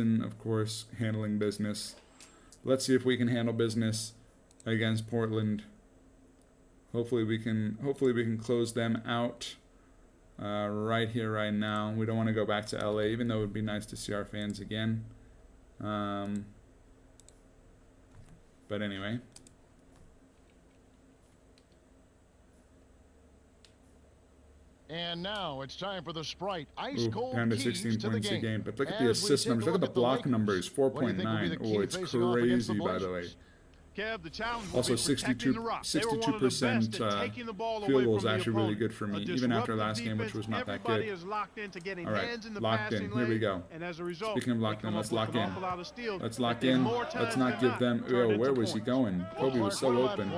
Of course, handling business. Let's see if we can handle business against Portland. Hopefully we can close them out right here, right now. We don't want to go back to LA, even though it would be nice to see our fans again. But anyway. And now it's time for the Sprite Ice Cold down to keys 16 to the points a game. game. But look at the assist numbers. Look at the block numbers. 4.9. Oh, it's crazy, by the way. Kev, the challenge will Also, be protecting the rock. 62% field goal is actually really good for me, even after last game, which was not that good. Is locked into getting All right, hands in the locked in. Here we go. And as a result, Speaking of locked in, let's lock in. Let's lock in. in. Let's not give them. Oh, where was he going? Kobe was so open.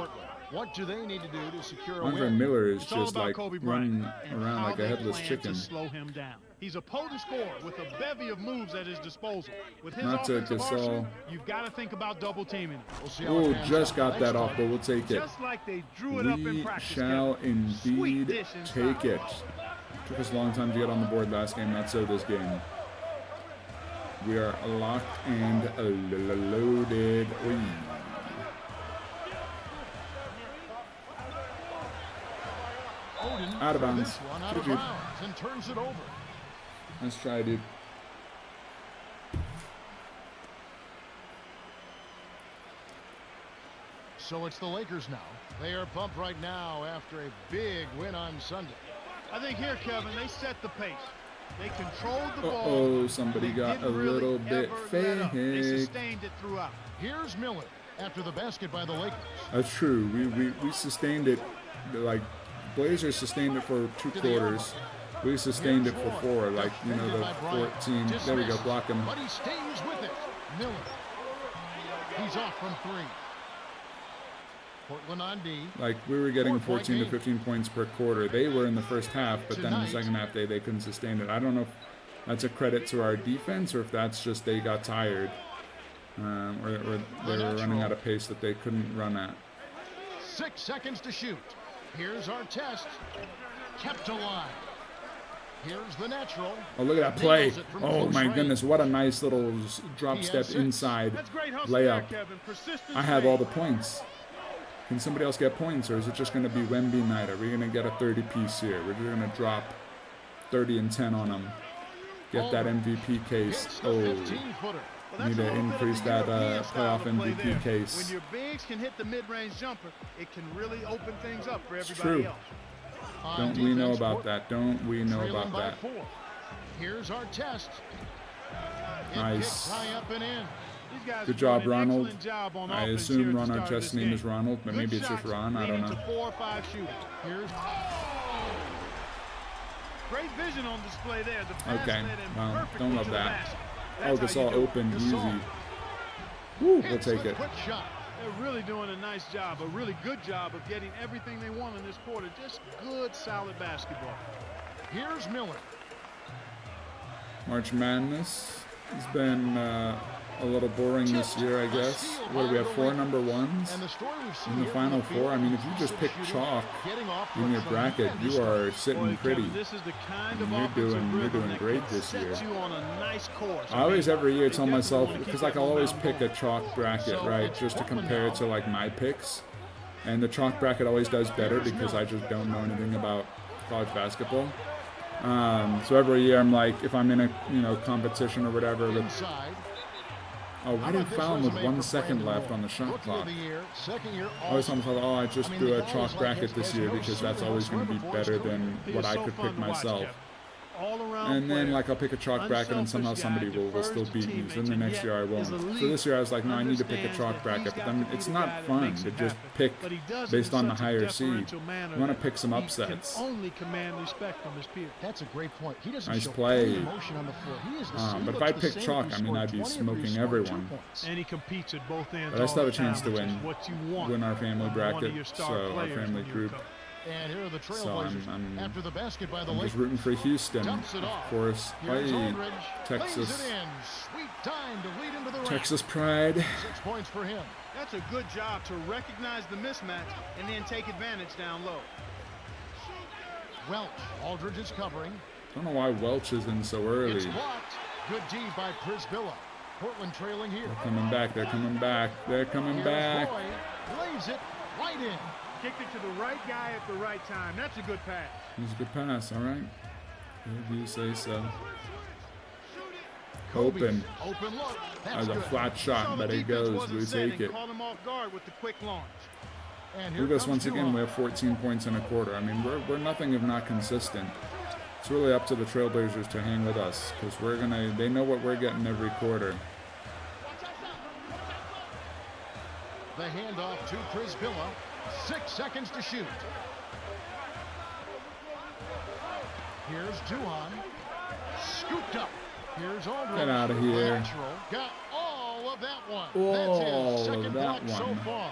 What do they need to do to secure a Andre win? Miller is just like running around like a headless chicken. Slow him down. He's a potent scorer with a bevy of moves at his disposal. With his Not to offensive Gasol. arsenal, you've got to think about double teaming him. We'll see how Oh, it pans just out. got Next that off, time. but we'll take it. Just like they drew it up in We practice. shall Kevin. Sweet indeed dish inside. take it. Took us a long time to get on the board last game, not so this game. We are locked and loaded. Oy. Odin Out of for bounds. this one out of GG. bounds and turns it over. Let's try, dude. So it's the Lakers now. They are pumped right now after a big win on Sunday. I think here, Kevin, they set the pace. They controlled the ball. Uh-oh, somebody They got a didn't really little bit ever let up. They fake. sustained it throughout. Here's Miller after the basket by the Lakers. That's true. We sustained it. Like, Blazers sustained it for 2 quarters. We sustained it for 4. Like, you know, the 14. There we go. Block him. But he stays with it. Miller. He's off from 3. Portland on D. Like, we were getting 4-point 14 to game. 15 points per quarter. They were in the first half, but then in the second half, they couldn't sustain it. I don't know if that's a credit to our defense or if that's just they got tired. Or they were running out of pace that they couldn't run at. 6 seconds to shoot. Here's our test. Kept alive. Here's the natural. Oh, look at that play. Oh, my goodness. What a nice little drop step inside That's great hustle there, layup. Kevin. Persistence I have all the pays. points. Can somebody else get points, or is it just going to be Wemby night? Are we going to get a 30-piece here? We're going to drop 30 and 10 on them. Get that MVP case. Hits the Oh, 15-footer. Well, need that's a to little bit of increase the that European style playoff of play MVP there. case. When your bigs can hit the mid-range jumper, it can really open things up for It's everybody true. else. On Don't we know defense, about Portland that? Don't we know trailing about by that? 4. Here's our test. It Nice. kicks high up and in. These guys Good are job, doing an Ronald. excellent job on I offense assume here at the Ron start of Artest's this name game. is Ronald, but Good maybe it's just shots Ron. I don't leading know. to 4 or 5 shooting. Here's Great vision on display there. The pass Okay, led him well, perfectly don't love to the that. basket. Oh, That's how you Gasol do it. open, easy. Gasol. Woo, we'll hits take the it. quick shot. They're really doing a nice job, a really good job of getting everything they want in this quarter. Just good, solid basketball. Here's Miller. March Madness has been a little boring this year, I guess. What do we have? 4 number ones And the story we've seen in the here Final from the Four. I mean, if field, you just pick shooting, chalk getting off in to a your bracket, tremendous you are start. sitting Boy, pretty. Kevin, this is the kind of You're offensive doing rhythm that great can this set year. you on a nice course. I always every year they tell definitely myself, wanna keep because that like I'll always momentum pick a going. chalk bracket, So right, it's just to Portland compare it now. to like my picks. And the chalk bracket always does better because I just don't know anything about college basketball. So every year I'm like, if I'm in a competition or whatever, Inside. oh, why did foul him with 1 second left on the shot Rookie clock? of the year, second year I always tell myself, oh, I just I mean, do the a guy chalk is like bracket has- this has year no because that's super always going to be before his better career. than He what is I so could fun pick to watch, myself. Kev. All-around And then player. like I'll pick a chalk bracket and somehow Unselfish somebody guy, will still defers to beat me. So then teammates, the and next yet year I is won't. elite. So this year I was like, no, I need to pick a Understands chalk that bracket. he's But got then to be it's the not guy that fun makes to it just happen. pick But he does it based in on the such a higher seed. deferential manner You want to that pick some he upsets. can only command respect from his peers. That's a great point. He doesn't Nice show play. any emotion on the floor. He is the same. But He if I looks the pick same chalk, if he I mean, scored I'd be 20 or if he smoking scored 2 everyone. points. And he competes at both ends. But I still all have a chance the to time, which is win- what you want win our family from one of bracket, your star so our players family when you're a group. coach. And here are the So Trailblazers I'm after the basket by the I'm just Lakers. rooting for Houston, Dumps it of off. course. Here's Hey, Aldridge. Texas. Lays it in. Sweet time to lead into the rack. Texas pride. 6 points for him. That's a good job to recognize the mismatch and then take advantage down low. Welch. Aldridge is covering. Don't know why Welch is in so It's early. blocked. Good D by Prisbilla. Portland trailing here. They're coming back. They're coming back. They're coming Here's back. Roy. Lays it right in. Kicked it to the right guy at the right time. That's a good pass. It's a good pass, all right. If you say so. Kobe. Open. Open look. That's As a good. flat Saw shot, the but it defense goes. wasn't We set take and it. caught him off guard with the quick launch. And here Look at us comes once again. Duhon. We have 14 points in a quarter. I mean, we're nothing if not consistent. It's really up to the Trailblazers to hang with us because they know what we're getting every quarter. The handoff to Chris Villa. 6 seconds to shoot. Here's Duhon. Scooped up. Here's Aldridge. Get out of here. Natural. Got all of that one. All That's of his second that block so one. far.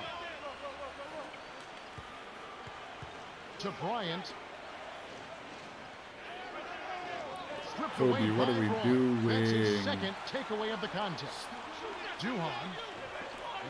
To Bryant. Stripped Kobe, away what by are we Roy. That's his doing? second takeaway of the contest. Duhon.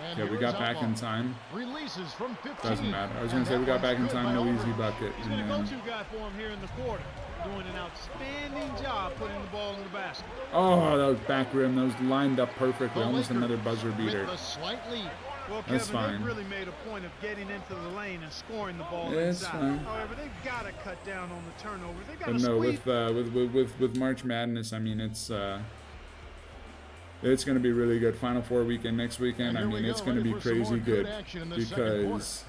And Yeah, we here's got back in Outlaw. time. Releases from 15. Doesn't matter. I was And going to say we that got back in one's good time. by No easy Aldridge. bucket. He's been a And then, go-to guy for him here in the quarter, doing an outstanding job putting the ball in the basket. oh, that was back rim. Those lined up perfectly. The Almost Lakers another buzzer beater. With a slight lead. Well, That's Kevin, fine. they've really made a point of getting into the lane and scoring the ball It's inside. fine. However, they've got to cut down on the turnovers. They've got But to no, squeeze. with March Madness, I mean it's going to be really good. Final Four weekend next weekend. And I here mean we it's go, going to be ready for some more crazy good good action in the second quarter. because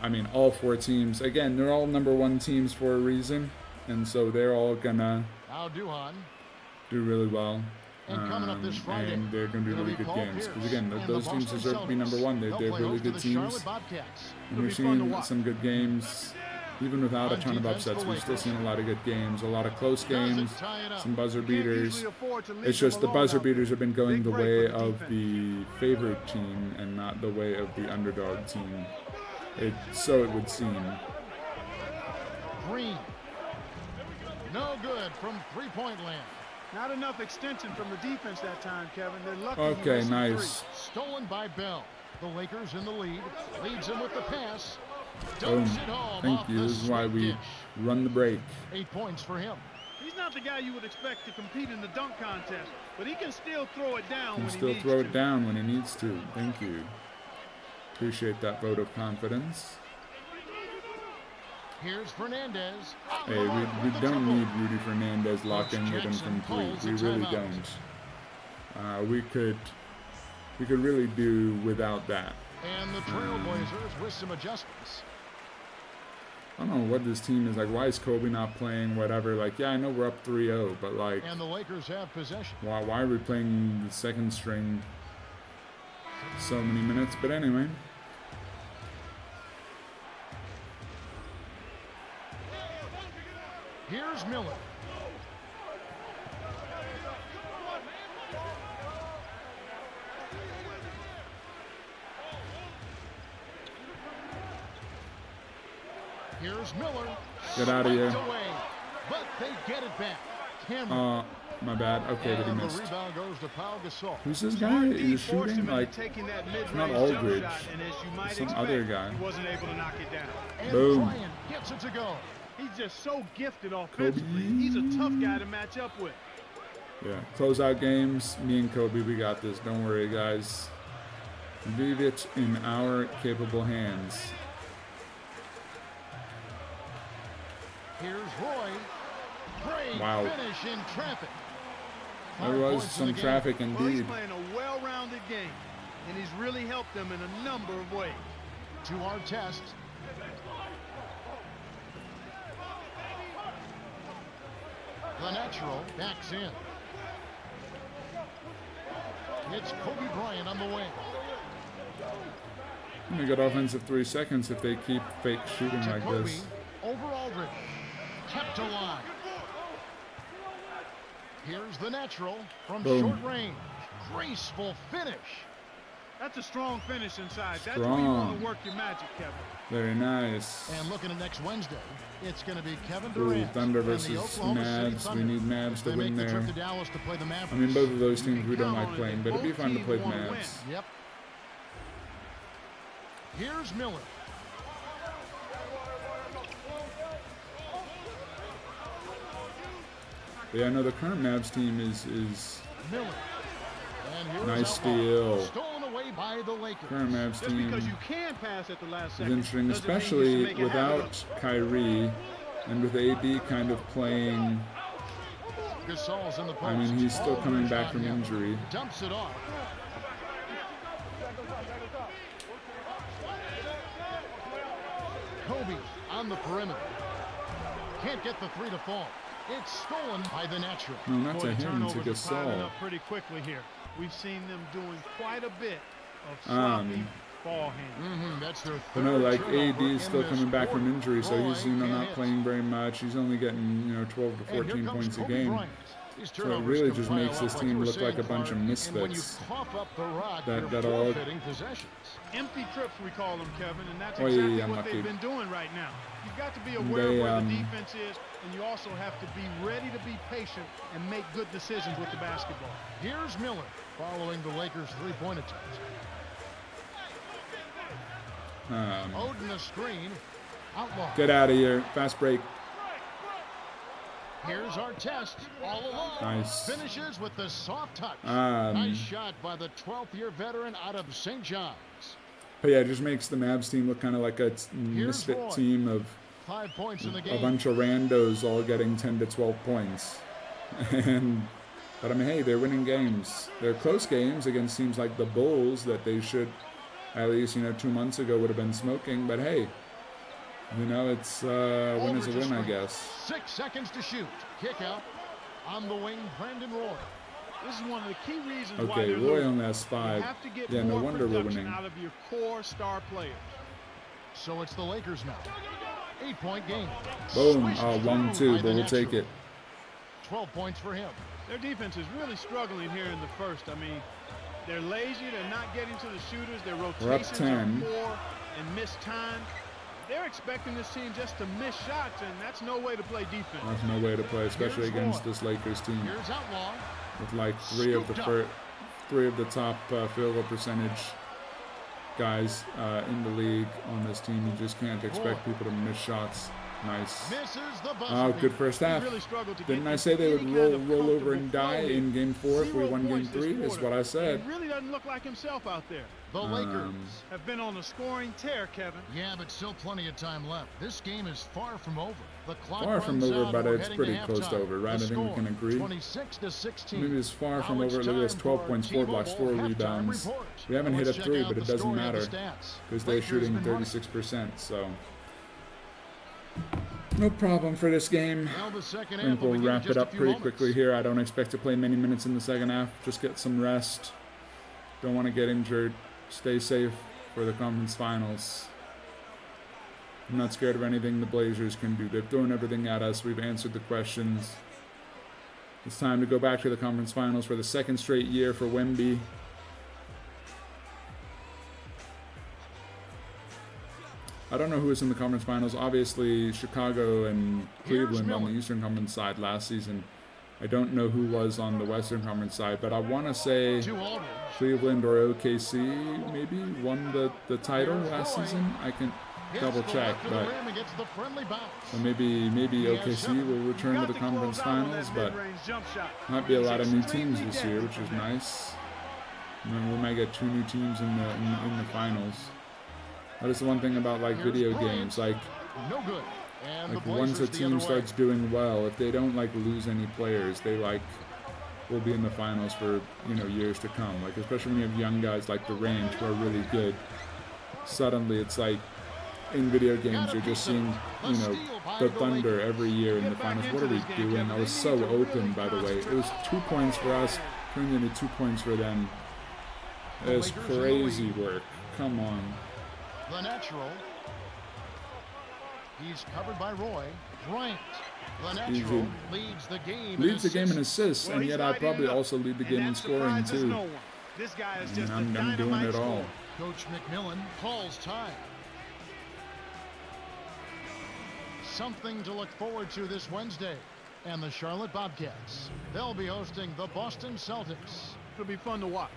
I mean all four teams again they're all number one teams for a reason, and so they're all gonna Now Duhon. do really well. And coming up this Friday, and they're going to be it'll really be good Paul games Pierce because again and those the teams Boston deserve to be number Celtics. one. They're They'll play really host to good the teams. Charlotte Bobcats. And It'll we're be fun to seeing watch. some good games. Even without a On ton of defense, upsets, the we've still Lakers. seen a lot of good games, a lot of close Doesn't games, tie it up. some buzzer You can't beaters. easily afford to leave It's just them the alone buzzer out there. beaters have been going Big the break way for the of defense. the favored team and not the way of the underdog team. So it would seem. Green. No good from three-point land. Not enough extension from the defense that time, Kevin. They're lucky. Okay, he missed the nice. three. Stolen by Bell. The Lakers in the lead. Leads him with the pass. Boom. Dunks it home Thank off you. the This is why straight we dish. run the break. 8 points for him. He's not the guy you would expect to compete in the dunk contest, but he can still throw it down Can when he still needs throw to. it down when he needs to. Thank you. Appreciate that vote of confidence. Here's Fernandez. Hey, we don't need Rudy Fernandez locked in with him from three. We really don't. We could really do without that. And the Trailblazers with some adjustments. I don't know what this team is like. Why is Kobe not playing? Whatever. Like, yeah, I know we're up 3-0, but like, And the Lakers have possession. why are we playing the second string so many minutes? But anyway. Here's Miller. Here's Miller. Get outta here. Swiped away, but they get it back. Cameron. My bad. Okay, but he And the missed. rebound goes to Pau Gasol. Who's this guy? Smart Is D he forced shooting? him Like, into taking that not mid-range jump Aldridge. shot, and as you might Some expect, other guy. he wasn't able to knock it down. And Boom. Bryant gets it to go. He's just so gifted offensively. Kobe. He's a tough guy to match up with. yeah. Closeout games. Me and Kobe, we got this. Don't worry, guys. Leave it in our capable hands. Here's Roy. Great Wow. finish in traffic. There 5 was points in some the game. traffic Well, he's indeed. playing a well-rounded game, and he's really helped them in a number of ways. To our test. The natural backs in. It's Kobe Bryant on the wing. They got offensive 3 seconds if they keep fake shooting To like Kobe. this. Over Aldridge. Kept alive. Here's the natural from Boom. short range. Graceful finish. That's a strong finish inside. That's where you want Strong. to work your magic, Kevin. Very nice. And looking at next Wednesday, it's going to be Kevin Ooh, Durant Thunder and the versus Oklahoma City Mavs. Thunder. We need Mavs If to they win make the trip there. to Dallas to play the Mavericks. I mean, both of those teams we don't count like on it. playing, but it'd be Both fun to teams play wanna Mavs. win. Yep. Here's Miller. But yeah, no, the current Mavs team is Miller. here Nice is outlaw. steal. Stolen away by the Lakers. Current Mavs Just because team you can pass at the last is second interesting, doesn't mean you should especially make a habit of without Kyrie and with AD kind of playing. Gasol's in the post. I mean, he's still coming Aldridge back on from him. injury. Dumps it off. Kobe on the perimeter. Can't get the three to fall. It's stolen by the natural. No, not Boy, to the him, to turnovers are piling Gasol. up pretty quickly here. We've seen them doing quite a bit of sloppy ball handling. That's their But third no, like turnover AD is still in this coming back quarter. from injury, so he's Roy not can't playing very much. He's only getting 12 to hit. And here 14 comes points a Kobe game. Bryant. These So it turnovers really can just pile makes up, this like you team were look like saying, a bunch of Clark. And when you misfits. cough up the rock, That- you're that all- forfeiting possessions. Empty trips, we call them, Kevin, and that's Oh, exactly yeah, what unlucky. they've been doing right now. You've got to be aware They, of where the defense is, and you also have to be ready to be patient and make good decisions with the basketball. Here's Miller following the Lakers' three-point attempt. Oden a screen. Outlaw. Get out of here. Fast break. Here's our test. All alone. Nice. Finishes with the soft touch. Nice shot by the 12th-year veteran out of St. John's. But yeah, it just makes the Mavs team look kind of like a misfit Roy. team of 5 points in the a game. bunch of randos all getting 10 to 12 points. But I mean, hey, they're winning games. They're close games against teams like the Bulls that they should, at least 2 months ago, would have been smoking. But hey, it's win is a win, I guess. 6 seconds to shoot. Kick out on the wing. Brandon Roy. This is one of the key reasons why Okay, they're Roy losing. only has You 5. have to get Yeah, no more wonder we're production winning. out of your core star players. So it's the Lakers now. 8-point game. Boom. Swished Oh, long through 2, by but the we'll take natural. it. 12 points for him. Their defense is really struggling here in the first. I mean, they're lazy. They're not getting to the shooters. Their rotations 10. are poor and miss time. They're expecting this team just to miss shots, and that's no way to play defense. There's no way to play, especially Here's against Roy. this Lakers team Here's Outlaw. with like three of the top field goal percentage guys in the league on this team. You just can't expect people to miss shots. Nice. Misses the buzzer Oh, good beater. first half. Really struggled to Didn't get I say they would any kind of roll over and comfortable die flow in game 4 if we 0 won game points this 3? Is quarter. what I said. He really doesn't look like himself out there. The Lakers Have been on a scoring tear, Kevin. Yeah, but still plenty of time left. This game is far from over. The clock Far from runs over, out but and we're it's heading pretty to close to halftime. over, right? The I think we score, can agree. 26-16. Maybe it's far from Now over. it's Look at this, time 12 for points, our 4 blocks, 4 T-Mobile halftime rebounds. report. We haven't hit Let's a check 3, out but the it doesn't story of the matter stats. because they're Lakers shooting been running. 36%. So no problem for this game. Now the second I half think will we'll begin in wrap just it a up few pretty moments. quickly here. I don't expect to play many minutes in the second half. Just get some rest. Don't want to get injured. Stay safe for the conference finals. I'm not scared of anything the Blazers can do. They've thrown everything at us. We've answered the questions. It's time to go back to the conference finals for the second straight year for Wemby. I don't know who was in the conference finals. Obviously, Chicago and Cleveland on the Eastern Conference side last season. I don't know who was on the Western Conference side, but I want to say To Aldridge. Cleveland or OKC maybe won the title last season. I can Hits double the check, left of the but rim and gets the friendly bounce. so maybe OKC will return to Got the to conference close out on finals, that but mid-range jump shot. might be a lot of new Extremely teams this year, deadly which is from there. nice. And then we might get 2 new teams in the finals. That is the one thing about like Here's video Bryant. games, like No good. And like the once a Blazers the team other way. starts doing well, if they don't like lose any players, they like will be in the finals for years to come. Like especially when you have young guys like Durant who are really good. Suddenly it's like in video games you're just seeing the Thunder every year in the finals. What are we doing? I was so open, by the way. It was 2 points for us, turning into 2 points for them. It was crazy work. Come on. The natural. He's covered by Roy. Bryant. The natural Easy. leads the game. Leads the game in assists, Well, and he's yet I lighting probably it up. also lead the And game in that scoring surprises too. no one. This guy is just I'm a doing dynamite it all. scorer. Coach McMillan calls time. Something to look forward to this Wednesday. And the Charlotte Bobcats. They'll be hosting the Boston Celtics. It'll be fun to watch.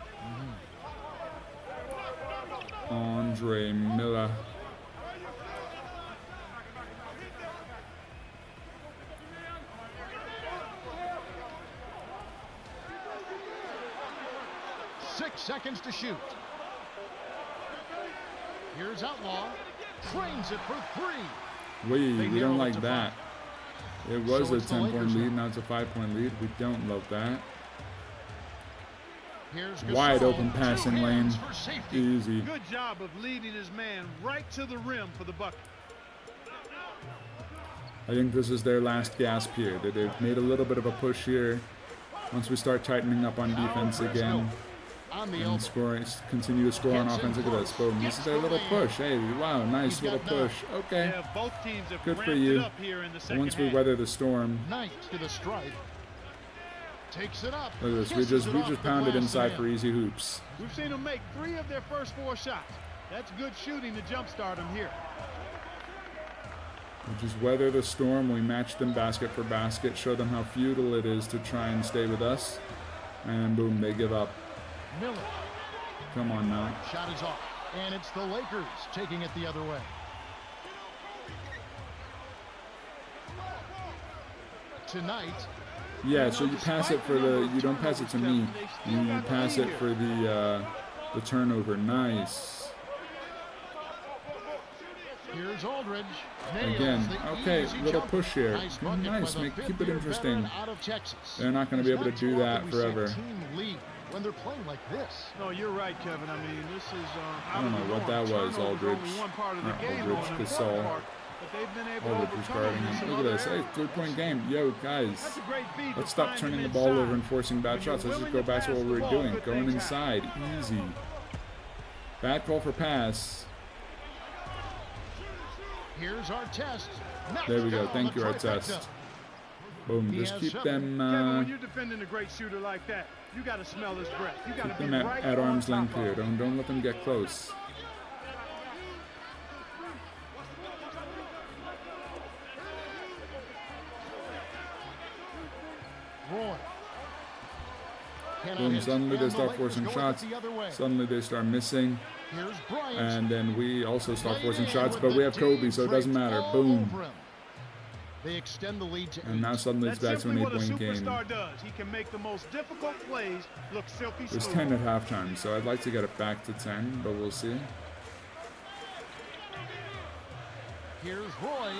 Andre Miller. 6 seconds to shoot. Here's Outlaw. Trains it for 3. We don't like that. It was So a it's the 10-point Lakers lead, now. now it's a 5-point lead. We don't love that. Here's Wide Gasol. open passing 2 lane. hands for safety. Easy. Good job of leading his man right to the rim for the bucket. I think this is their last gasp here. They've made a little bit of a push here. Once we start tightening up on defense again On the and elbow. scoring, continue to score on offense. Look at this. Boom. This is their little push. Hey, wow, nice little push. Okay. Yeah, both teams have Good for ramped you. it up here in the And second once we half. weather the storm, Knight to the stripe. Takes it up. look at this. We Kisses just it off the pounded glass inside and for in. easy hoops. We've seen them make 3 of their first 4 shots. That's good shooting to jumpstart them here. We just weather the storm. We match them basket for basket, show them how futile it is to try and stay with us. And boom, they give up. Miller. Come on now. Shot is off. And it's the Lakers taking it the other way. Tonight, Yeah, so you pass it for the, you don't pass it to me. You pass it for the turnover. Nice. here's Aldridge. Nails Again, the okay, easy little jumper. push here. Nice bucket Nice, by the keep it fifth-year interesting. veteran out of Texas. They're not going to be able to do that forever. Team lead when they're playing like this. No, you're right, Kevin. I mean, this is I don't know what that was, Aldridge. One part of the Or game, Aldridge, though, an Gasol. important part, but they've been able Aldridge to was overcome guarding in him. some Look at other this. Hey, areas. 3-point game. Yo, guys. That's a great feat to Let's stop find turning the them ball over inside. and forcing bad When you're shots. Let's just willing go to back to pass what the we were ball, doing. good Going things happen. inside. Easy. Bad call for pass. Here's our test. There we go. Thank you, our test. Boom. He Just has keep 7. them, Kevin, when you're defending a great shooter like that, you got to smell his breath. You got to keep be them right at on arm's top length of here. him. Don't let them get close. Roy. Boom. Suddenly they start forcing shots. Suddenly they start missing. Here's Bryant. And then we also start Laid forcing in shots, with but the we have Kobe, D so it doesn't draped matter. all Boom. over him. They extend the lead to 8. And now suddenly it's back That's to an simply what a 8-point game. superstar does. He can make the most difficult plays look silky It was smooth. 10 at halftime, so I'd like to get it back to 10, but we'll see. Here's Roy.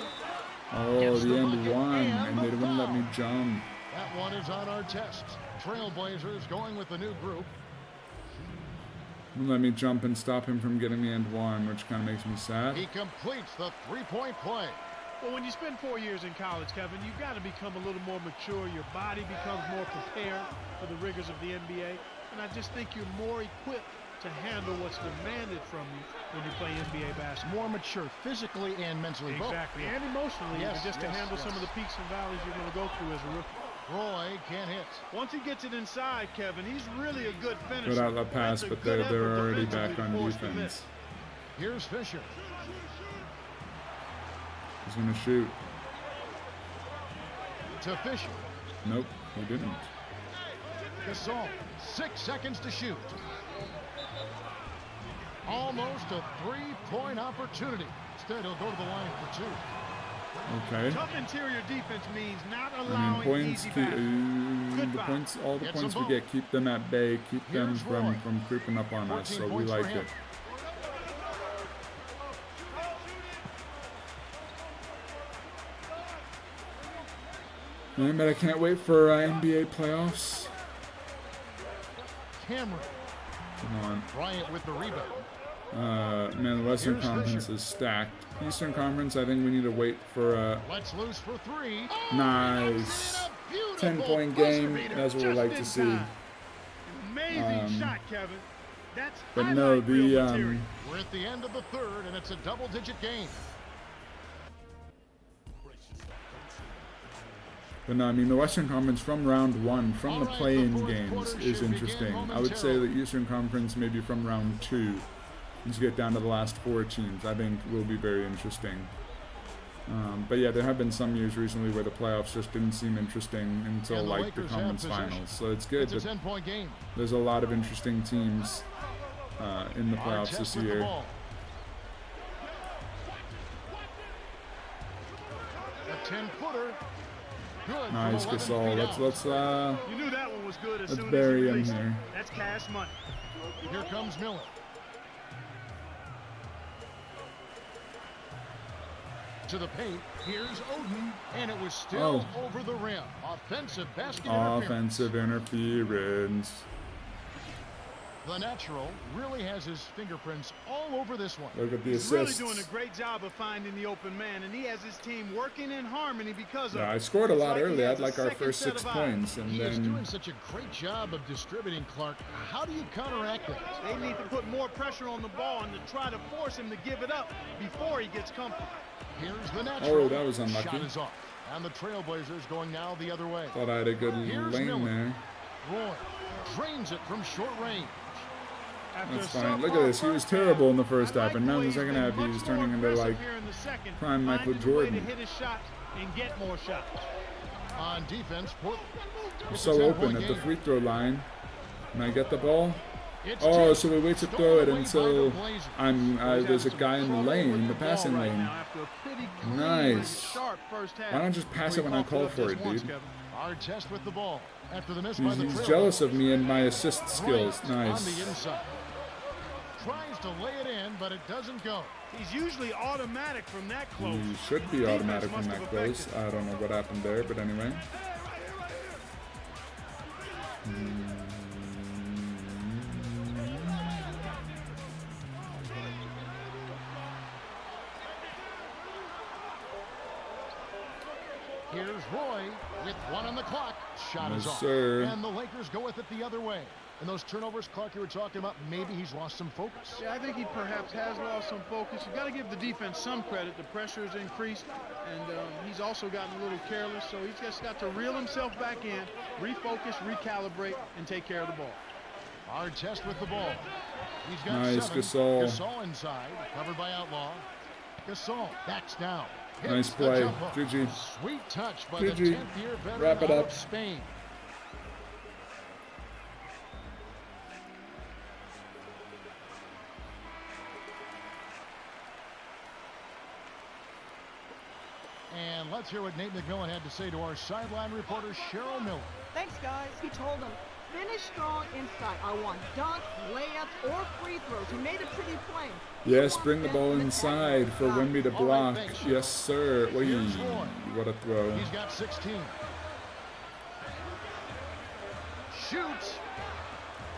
Oh, Gets the the end bucket one, and and the they wouldn't let foul. me jump. That one is on our test. Trailblazers going with the new group. Wouldn't let me jump and stop him from getting the end one, which kind of makes me sad. He completes the 3-point play. Well, when you spend 4 years in college, Kevin, you've got to become a little more mature. Your body becomes more prepared for the rigors of the NBA. And I just think you're more equipped to handle what's demanded from you when you play NBA basketball. More mature physically and mentally. both. Exactly. And emotionally, Yes, and just to yes, handle some yes. of the peaks and valleys you're going to go through as a rookie. Roy can't hit. Once he gets it inside, Kevin, he's really a good finisher. Good outlet pass, That's a but good they're effort already defensively back on to force the defense. miss. Here's Fisher. He's going to shoot. To Fisher. Nope, he didn't. Gasol. 6 seconds to shoot. Almost a 3-point opportunity. Instead, he'll go to the line for 2. Okay. Tough interior defense means not I allowing mean, points, easy keep, baskets. Good the foul. points, all the Gets points them we get, keep them at bay, keep them Here's Roy. from creeping up on us, 14 so we points for like him. it. Man, but I can't wait for NBA playoffs. Cameron. Come on. Bryant with the rebound. Man, the Western Here's Conference Fisher. is stacked. Eastern Conference, I think we need to wait for Let's loose for 3. nice 10-point game. That's what we Just like in to see. time. Amazing shot, Kevin. That's But no, highlight reel the material. We're at the end of the third, and it's a double-digit game. But no, I mean the Western Conference from round 1, from the All right, play-in the fourth games, quarter is should begin interesting. I would say the momentarily. Eastern Conference maybe from round 2, once you get down to the last 4 teams, I think will be very interesting. But yeah, there have been some years recently where the playoffs just didn't seem interesting until And the like the Lakers have conference possession. finals. So it's good It's a that 10-point game. there's a lot of interesting teams in the Our playoffs test this with the year. ball. A 10-footer. Good. Nice, from 11 Gasol. feet Let's out. You knew that one was good as soon as bury you him released it. here. That's cash money. Here comes Miller. To the paint. Here's Oden, and it was still over the rim. Offensive basket interference. Offensive interference. The natural really has his fingerprints all over this one. Look at the He's really assists. doing a great job of finding the open man, and he has his team working in harmony because of Yeah, it. I scored a It's lot like he early. I has had a like our second first set 6 of eyes. points, and He is then doing such a great job of distributing, Clark. How do you counteract that? They need to put more pressure on the ball and to try to force him to give it up before he gets comfortable. Here's the natural. Oh, that was unlucky. Shot is off. And the Trailblazers going now the other way. thought I had a good Here's lane Miller. there. Roy drains it from short range. After That's a fine. Look at subpar this. He was first terrible in the half, first I half, like and now in the way he's second been half much he's more turning into aggressive like here in the second, prime Michael finding a way to Jordan. hit his shots and get more shots. On defense, Portland. I'm so open at the free throw line. And I get the ball. It's Oh, tipped. so we wait to Stolen throw it away by until the Blazers. there's a Some guy in the trouble lane, with in the ball passing right lane. now after a pretty clean Nice. and sharp first half. Why not just pass it when I call for it, dude? Our test with the ball. After the miss by the He's Trailblazers. jealous of me and my assist skills. Bryant on the Nice. inside. Tries to lay it in, but it doesn't go. He's usually automatic from that close. He should be Defense automatic from must that have close. affected. I don't know what happened there, but anyway. Here's Roy with 1 on the clock. Shot Yes, is off. sir. And the Lakers go with it the other way. And those turnovers, Clark, you were talking about, maybe he's lost some focus. Yeah, I think he perhaps has lost some focus. You got to give the defense some credit. The pressure has increased, and he's also gotten a little careless. So he's just got to reel himself back in, refocus, recalibrate, and take care of the ball. Our test with the ball. He's got Nice, 7. Gasol. Gasol inside, covered by Outlaw. Gasol backs down. Nice Hits the play. jump hook. GG. Sweet touch by GG. the 10th year veteran Wrap it out up. of Spain. And let's hear what Nate McMillan had to say to our sideline reporter, Cheryl Miller. Thanks, guys. He told them, finish strong inside. I want dunks, layups, or free throws. He made it pretty plain. Yes, bring the ball inside for Wemby to block. Yes, sir. Wait, what a throw. He's got 16. Shoots.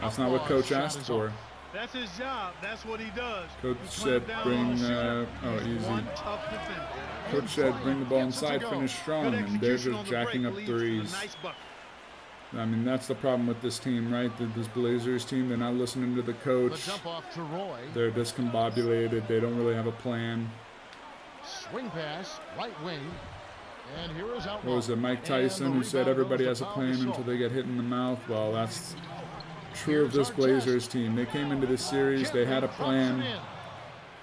That's not what Outlaw Coach shot asked is for. off. That's his job. That's what he does. Coach He said clamped down bring, on the shooter. easy. One tough defender. Coach said bring the ball Gets it to inside, go. finish strong, Good and they're execution on just the jacking break up leads to a threes. nice bucket. I mean, that's the problem with this team, right? This Blazers team, they're not listening to the The coach. jump off to Roy. They're discombobulated. They don't really have a plan. Swing pass, right wing. And here is Outlaw. What was it, Mike And Tyson, the who said rebound everybody goes has a to Pau plan Gasol. until they get hit in the mouth? Well, that's true of Here's this our Blazers test. team. They came into this series, they had a Drops it plan. in.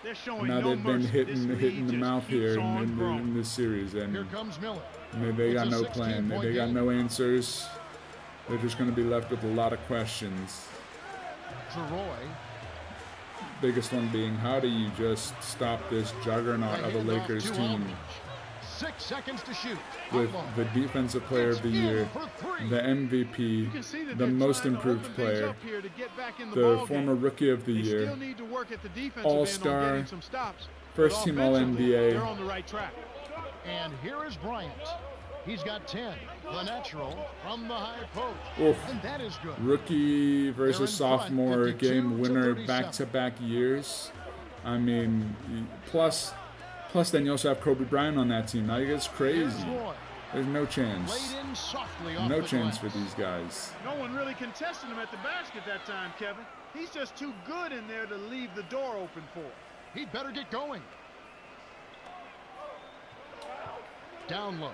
They're showing Now no they've been mercy. hit This in lead the just mouth keeps here on in growing. this series, Here and comes Miller. they got It's a no plan. 16-point They got game. no answers. They're just going to be left with a lot of questions. To Roy. Biggest one being, how do you just stop this juggernaut of a Handoff Lakers to team Aldridge. 6 seconds to shoot. with Outlaw. the defensive player of the It's in year, for 3. the MVP, You can see that the they're most trying to improved open things player, up here to get back in the the ball former game. rookie of the They year, still need to work at the defensive All-Star, end on getting some stops. first But team offensively, All-NBA. They're on the right track. And here is Bryant. He's got 10. The natural from the high post. Oof. And that is good. Rookie versus They're in front, sophomore 52 game to winner 37. back-to-back years. I mean, plus then you also have Kobe Bryant on that team. Now it's Here's crazy. Roy. There's no Laid chance. in softly off No the chance glass. for these guys. No one really contested him at the basket that time, Kevin. He's just too good in there to leave the door open for him. He'd better get going. Down low.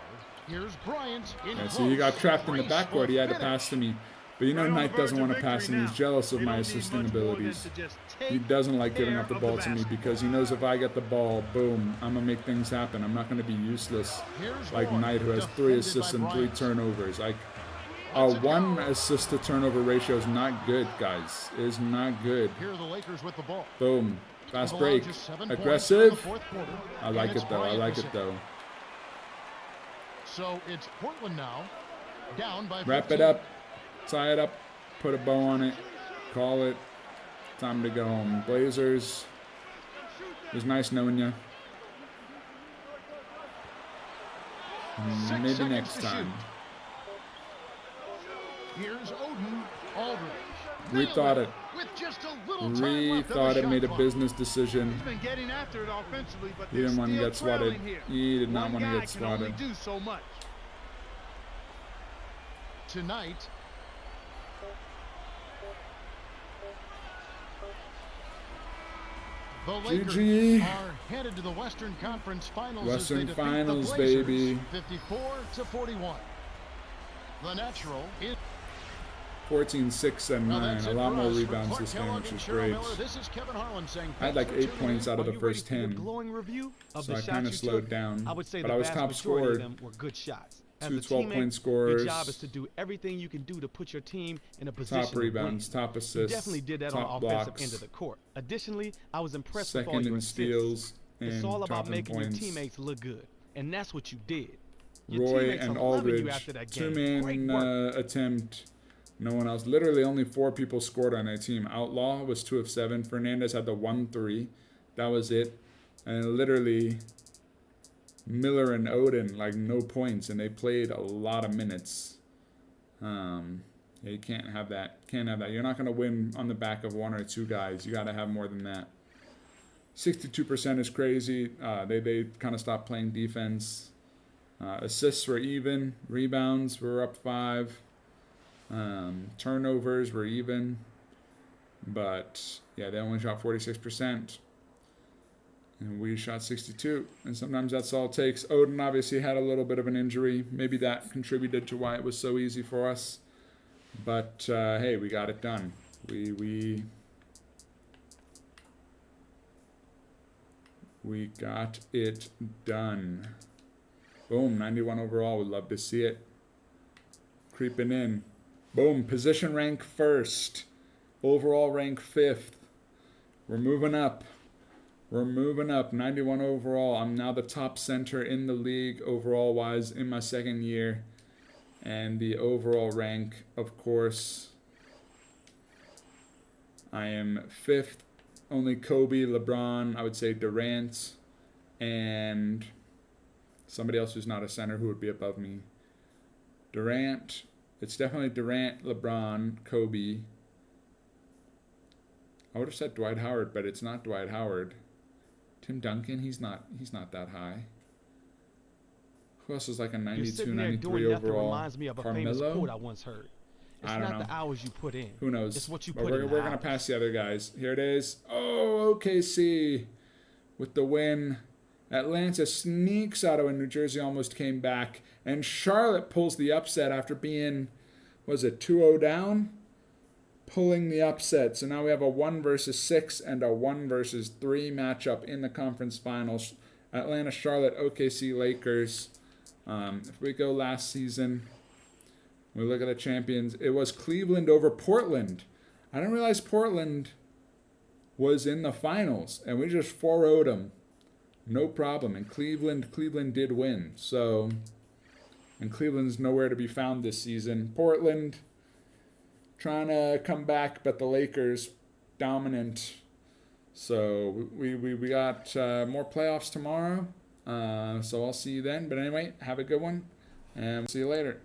Here's Bryant in Yeah, see, he got close. trapped in the Race backcourt. He had to for pass to finish. me. But you know, Right on the Knight doesn't verge of want to pass to me. victory He's jealous of now. my They don't need assisting much more than abilities. to just He take doesn't like giving care up the of ball to me basket. because he knows if I get the ball, boom, I'm going to make things happen. I'm not going to be useless Here's like Roy, Knight, who has 3 defended assists by and 3 Bryant. turnovers. Like, Lets it one go. assist to turnover ratio is not good, guys. It is not good. Here are the Lakers with the ball. Boom. Fast They've break. allowed just 7 points in the Aggressive. fourth quarter, I and like it's it, though. I Bryant like with it, though. So it's Portland now, down by 15. Wrap it up. Tie it up. Put a bow on it. Call it. Time to go home. Blazers, it was nice knowing you. 6 Maybe seconds next to time. shoot. Here's Odin Aldridge. We Nailed thought it. with just a little time We left on thought the it made a shot clock. business decision. He's been getting after it offensively, but He they're didn't want to still get swatted. trailing here. He did not One want to guy get can only swatted. do so much. Tonight, the Lakers GG. are headed to the Western Conference Finals Western as they defeat Finals, the Blazers, baby. 54-41. The natural is 14, 6, and 9. A lot more rebounds this game, which is great. This is Kevin Harlan saying I had like thanks for 8 tuning points in. out of Are the you ready first for your 10. glowing review of So the I shots kind of you slowed took? down. I would say But the I was vast top majority scored. of them were good shots. As Two a 12-point teammate, scorers. your job is to do everything you can do to put your team in a position Top to rebounds, win. top You assists, definitely did that top on the offensive blocks, end of the court. Additionally, I was impressed with all second your in assists. steals, and It's all about top in making your points. teammates look good, and that's what you did. Your Roy teammates and are loving you Aldridge, after that game. Great two-man work. attempt. No one else. Literally only 4 people scored on their team. Outlaw was 2 of 7. Fernandez had the 1-3. That was it. And literally Miller and Odin, like no points, and they played a lot of minutes. Yeah, you can't have that. Can't have that. You're not going to win on the back of 1 or 2 guys. You got to have more than that. 62% is crazy. They kind of stopped playing defense. Assists were even. Rebounds were up 5. Turnovers were even. But, yeah, they only shot 46%. And we shot 62. And sometimes that's all it takes. Odin obviously had a little bit of an injury. Maybe that contributed to why it was so easy for us. But, hey, we got it done. We got it done. Boom, 91 overall. We'd love to see it. Creeping in. Boom, position rank 1st. Overall rank 5th. We're moving up. We're moving up. 91 overall. I'm now the top center in the league overall-wise in my 2nd year. And the overall rank, of course, I am 5th. Only Kobe, LeBron, I would say Durant, and somebody else who's not a center who would be above me. Durant. It's definitely Durant, LeBron, Kobe. I would have said Dwight Howard, but it's not Dwight Howard. Tim Duncan, he's not that high. Who else is like a You're 92, sitting there 93 doing nothing overall? reminds me of a famous Carmelo? quote I once heard. It's I don't not know. the hours you put in. Who knows? It's what you But put we're in. going to pass the other guys. Here it is. Oh, OKC with the win. Atlanta sneaks out of it. New Jersey almost came back. And Charlotte pulls the upset after being, was it 2-0 down? Pulling the upset. So now we have a 1 versus 6 and a 1 versus 3 matchup in the conference finals. Atlanta, Charlotte, OKC, Lakers. If we go last season, we look at the champions. It was Cleveland over Portland. I didn't realize Portland was in the finals, and we just 4-0'd them. No problem. And Cleveland did win. So, and Cleveland's nowhere to be found this season. Portland trying to come back, but the Lakers dominant. So we got more playoffs tomorrow. So I'll see you then. But anyway, have a good one, and we'll see you later.